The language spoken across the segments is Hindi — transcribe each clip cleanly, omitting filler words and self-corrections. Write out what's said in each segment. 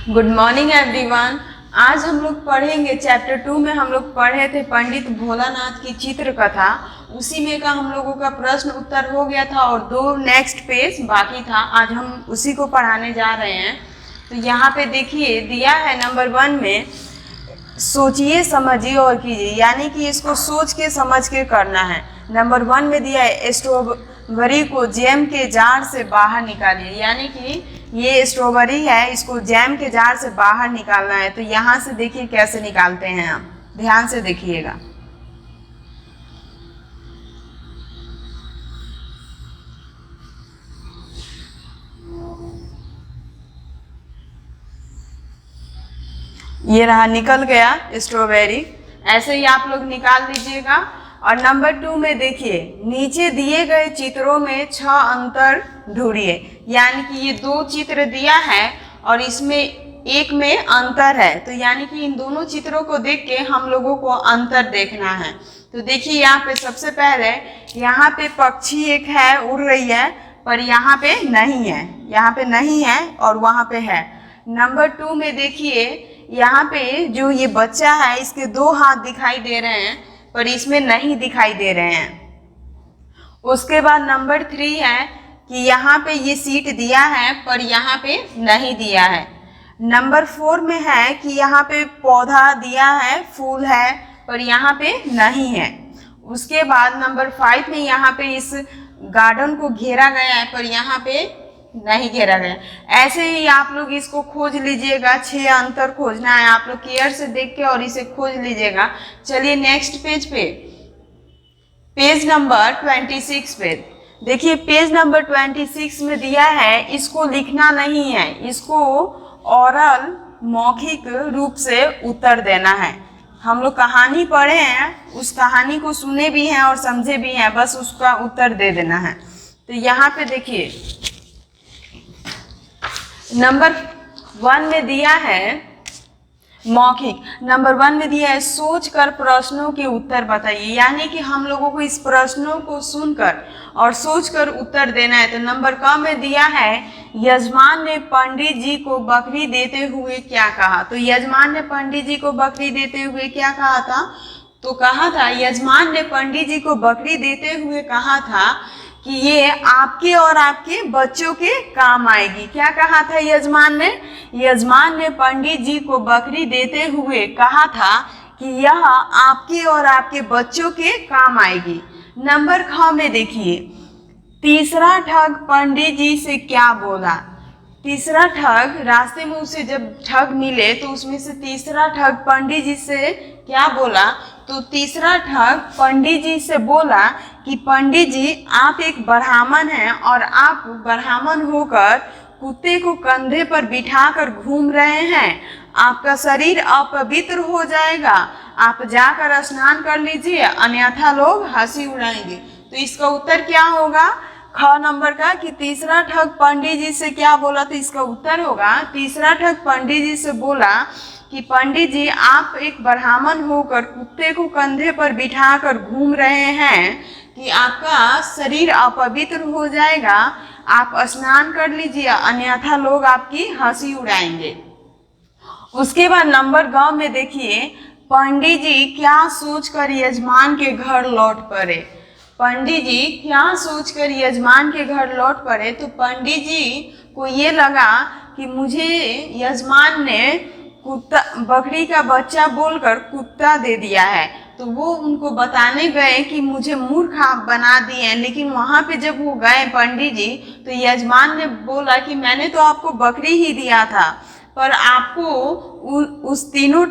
Good morning everyone. आज हम लोग पढ़ेंगे चैप्टर 2 में हम लोग पढ़े थे पंडित भोलानाथ की चित्र कथा। उसी में का हम लोगों का प्रश्न उत्तर हो गया था और 2 नेक्स्ट पेज बाकी था। आज हम उसी को पढ़ाने जा रहे हैं। तो यहाँ पे देखिए दिया है नंबर 1 में सोचिए समझिए और कीजिए, यानी कि इसको सोच के समझ के करना है। नंबर 1 में दिया है स्ट्रॉबेरी को जैम के जार से बाहर निकालिए, यानी कि ये स्ट्रॉबेरी है, इसको जैम के जार से बाहर निकालना है। तो यहाँ से देखिए कैसे निकालते हैं आप, ध्यान से देखिएगा। ये रहा, निकल गया स्ट्रॉबेरी। ऐसे ही आप लोग निकाल लीजिएगा। और नंबर 2 में देखिए नीचे दिए गए चित्रों में 6 अंतर ढूंढिए, यानी कि ये 2 चित्र दिया है और इसमें एक में अंतर है। तो यानी कि इन दोनों चित्रों को देख के हम लोगों को अंतर देखना है। तो देखिए यहाँ पे सबसे पहले यहाँ पे पक्षी एक है, उड़ रही है, पर यहाँ पे नहीं है, यहाँ पे नहीं है और वहाँ पे है। नंबर 2 में देखिए यहाँ पे जो ये बच्चा है इसके 2 हाथ दिखाई दे रहे हैं पर इसमें नहीं दिखाई दे रहे हैं। उसके बाद नंबर 3 है कि यहाँ पे ये सीट दिया है पर यहाँ पे नहीं दिया है। नंबर 4 में है कि यहाँ पे पौधा दिया है, फूल है, पर यहाँ पे नहीं है। उसके बाद नंबर 5 में यहाँ पे इस गार्डन को घेरा गया है पर यहाँ पे नहीं घेरा गया। ऐसे ही आप लोग इसको खोज लीजिएगा, 6 अंतर खोजना है। आप लोग केयर से देख के और इसे खोज लीजिएगा। चलिए नेक्स्ट पेज पे, पेज नंबर 26 पे देखिए। पेज नंबर 26 में दिया है इसको लिखना नहीं है, इसको ओरल मौखिक रूप से उत्तर देना है। हम लोग कहानी पढ़े हैं, उस कहानी को सुने भी हैं और समझे भी हैं, बस उसका उत्तर दे देना है। तो यहाँ पे देखिए नंबर 1 में दिया है मौखिक। नंबर 1 में दिया है सोच कर प्रश्नों के उत्तर बताइए, यानी कि हम लोगों को इस प्रश्नों को सुनकर और सोचकर उत्तर देना है। तो नंबर क में दिया है यजमान ने पंडित जी को बकरी देते हुए क्या कहा। तो यजमान ने पंडित जी को बकरी देते हुए क्या कहा था? तो कहा था, यजमान ने पंडित जी को बकरी देते हुए कहा था कि ये आपके और आपके बच्चों के काम आएगी। क्या कहा था यजमान ने? यजमान ने पंडित जी को बकरी देते हुए कहा था कि यह आपके और आपके बच्चों के काम आएगी। नंबर 6 में देखिए तीसरा ठग पंडित जी से क्या बोला। तीसरा ठग, रास्ते में उसे जब ठग मिले तो उसमें से तीसरा ठग पंडित जी से क्या बोला? तो तीसरा ठग पंडित जी से बोला कि पंडित जी आप एक ब्राह्मण हैं और आप ब्राह्मण होकर कुत्ते को कंधे पर बिठाकर घूम रहे हैं, आपका शरीर अपवित्र हो जाएगा, आप जाकर स्नान कर लीजिए अन्यथा लोग हंसी उड़ाएंगे। तो इसका उत्तर क्या होगा? ख नंबर का कि तीसरा ठग पंडित जी से क्या बोला, तो इसका उत्तर होगा तीसरा ठग पंडित जी से बोला कि पंडित जी आप एक ब्राह्मण होकर कुत्ते को कंधे पर बिठाकर घूम रहे हैं कि आपका शरीर अपवित्र हो जाएगा, आप स्नान कर लीजिए अन्यथा लोग आपकी हंसी उड़ाएंगे। उसके बाद नंबर ग में देखिए पंडित जी क्या सोचकर यजमान के घर लौट पड़े। पंडित जी क्या सोचकर यजमान के घर लौट पड़े? तो पंडित जी को ये लगा कि मुझे यजमान ने कुत्ता, बकरी का बच्चा बोलकर कुत्ता दे दिया है। तो वो उनको बताने गए कि मुझे मूर्ख आप बना दिए। लेकिन वहाँ पे जब वो गए पंडित जी तो यजमान ने बोला कि मैंने तो आपको बकरी ही दिया था पर आपको उन तीनों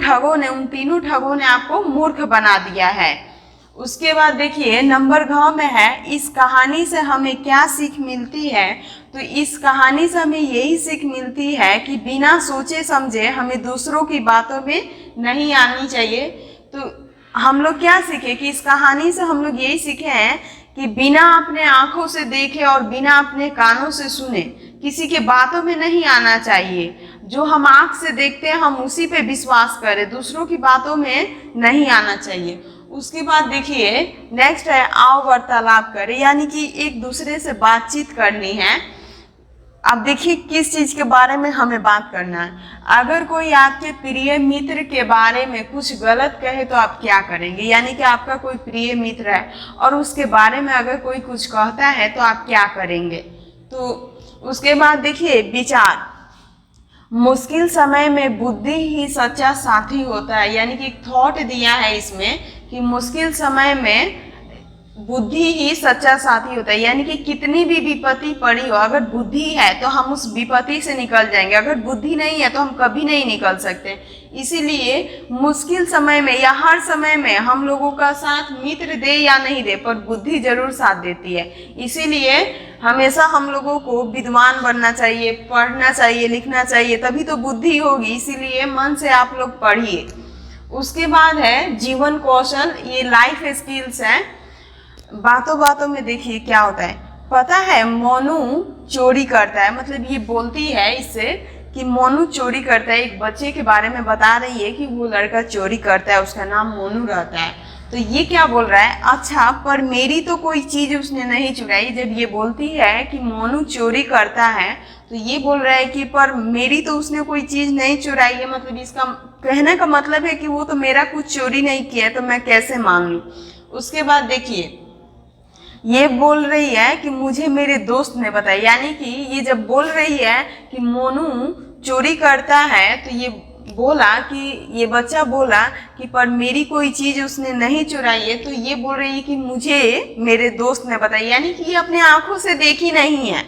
ठगों ने आपको मूर्ख बना दिया है। उसके बाद देखिए नंबर घ में है इस कहानी से हमें क्या सीख मिलती है। तो इस कहानी से हमें यही सीख मिलती है कि बिना सोचे समझे हमें दूसरों की बातों में नहीं आनी चाहिए। तो हम लोग क्या सीखे कि इस कहानी से हम लोग यही सीखे हैं कि बिना अपने आंखों से देखे और बिना अपने कानों से सुने किसी के बातों में नहीं आना चाहिए। जो हम आंख से देखते हैं हम उसी पे विश्वास करें, दूसरों की बातों में नहीं आना चाहिए। उसके बाद देखिए नेक्स्ट है आओ वार्तालाप करें, यानी कि एक दूसरे से बातचीत करनी है। अब देखिए किस चीज के बारे में हमें बात करना है। अगर कोई आपके प्रिय मित्र के बारे में कुछ गलत कहे तो आप क्या करेंगे, यानी कि आपका कोई प्रिय मित्र है और उसके बारे में अगर कोई कुछ कहता है तो आप क्या करेंगे। तो उसके बाद देखिए विचार, मुश्किल समय में बुद्धि ही सच्चा साथी होता है, यानी कि एक थॉट दिया है इसमें कि मुश्किल समय में बुद्धि ही सच्चा साथी होता है, यानी कि कितनी भी विपत्ति पड़ी हो, अगर बुद्धि है तो हम उस विपत्ति से निकल जाएंगे, अगर बुद्धि नहीं है तो हम कभी नहीं निकल सकते। इसीलिए मुश्किल समय में या हर समय में हम लोगों का साथ मित्र दे या नहीं दे, पर बुद्धि जरूर साथ देती है। इसीलिए हमेशा हम लोगों को विद्वान बनना चाहिए, पढ़ना चाहिए, लिखना चाहिए, तभी तो बुद्धि होगी। इसीलिए मन से आप लोग पढ़िए। उसके बाद है जीवन कौशल, ये लाइफ स्किल्स है। बातों बातों में देखिए क्या होता है, पता है मोनू चोरी करता है, मतलब ये बोलती है इससे कि मोनू चोरी करता है। एक बच्चे के बारे में बता रही है कि वो लड़का चोरी करता है, उसका नाम मोनू रहता है। तो ये क्या बोल रहा है, अच्छा पर मेरी तो कोई चीज़ उसने नहीं चुराई। जब ये बोलती है कि मोनू चोरी करता है तो ये बोल रहा है कि पर मेरी तो उसने कोई चीज़ नहीं चुराई है, मतलब इसका कहने का मतलब है कि वो तो मेरा कुछ चोरी नहीं किया है, तो मैं कैसे मान लूँ। उसके बाद देखिए ये बोल रही है कि मुझे मेरे दोस्त ने बताया, यानी कि ये जब बोल रही है कि मोनू चोरी करता है तो ये बोला कि ये बच्चा बोला कि पर मेरी कोई चीज़ उसने नहीं चुराई है, तो ये बोल रही है कि मुझे मेरे दोस्त ने बताया, यानी कि ये अपने आंखों से देखी नहीं है,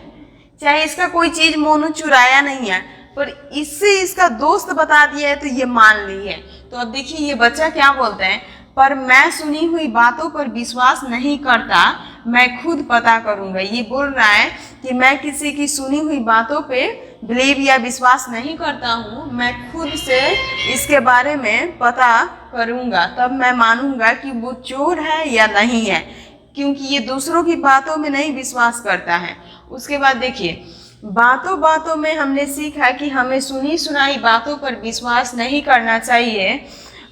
चाहे इसका कोई चीज़ मोनू चुराया नहीं है, पर इससे इसका दोस्त बता दिया है तो ये मान ली है। तो अब देखिए ये बच्चा क्या बोलता है, पर मैं सुनी हुई बातों पर विश्वास नहीं करता, मैं खुद पता करूंगा। ये बोल रहा है कि मैं किसी की सुनी हुई बातों पे बिलीव या विश्वास नहीं करता हूँ, मैं खुद से इसके बारे में पता करूंगा, तब मैं मानूंगा कि वो चोर है या नहीं है, क्योंकि ये दूसरों की बातों में नहीं विश्वास करता है। उसके बाद देखिए बातों बातों में हमने सीखा कि हमें सुनी सुनाई बातों पर विश्वास नहीं करना चाहिए,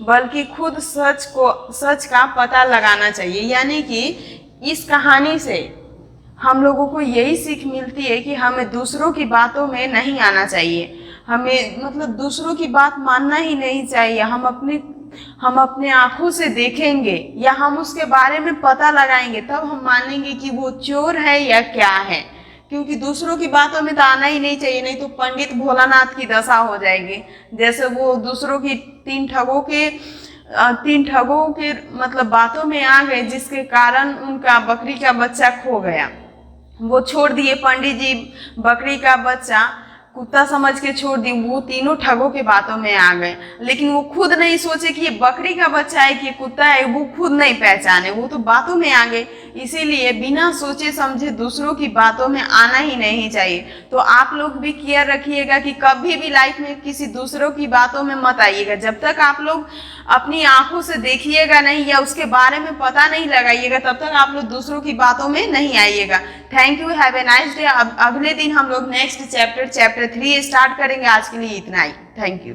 बल्कि खुद सच का पता लगाना चाहिए। यानी कि इस कहानी से हम लोगों को यही सीख मिलती है कि हमें दूसरों की बातों में नहीं आना चाहिए, हमें मतलब दूसरों की बात मानना ही नहीं चाहिए। हम अपने आंखों से देखेंगे या हम उसके बारे में पता लगाएंगे, तब हम मानेंगे कि वो चोर है या क्या है, क्योंकि दूसरों की बातों में तो आना ही नहीं चाहिए, नहीं तो पंडित भोलानाथ की दशा हो जाएगी। जैसे वो दूसरों की तीन ठगों के मतलब बातों में आ गए, जिसके कारण उनका बकरी का बच्चा खो गया। वो छोड़ दिए पंडित जी बकरी का बच्चा कुत्ता समझ के छोड़ दी, वो तीनों ठगों के बातों में आ गए, लेकिन वो खुद नहीं सोचे कि ये बकरी का बच्चा है कि ये कुत्ता है, वो खुद नहीं पहचाने, वो तो बातों में आ गए। इसीलिए बिना सोचे समझे दूसरों की बातों में आना ही नहीं चाहिए। तो आप लोग भी केयर रखिएगा कि कभी भी लाइफ में किसी दूसरों की बातों में मत आइएगा। जब तक आप लोग अपनी आंखों से देखिएगा नहीं या उसके बारे में पता नहीं लगाइएगा, तब तक आप लोग दूसरों की बातों में नहीं आइएगा। Thank you, have a nice day. अब अगले दिन हम लोग नेक्स्ट चैप्टर 3 स्टार्ट करेंगे। आज के लिए इतना ही, थैंक यू।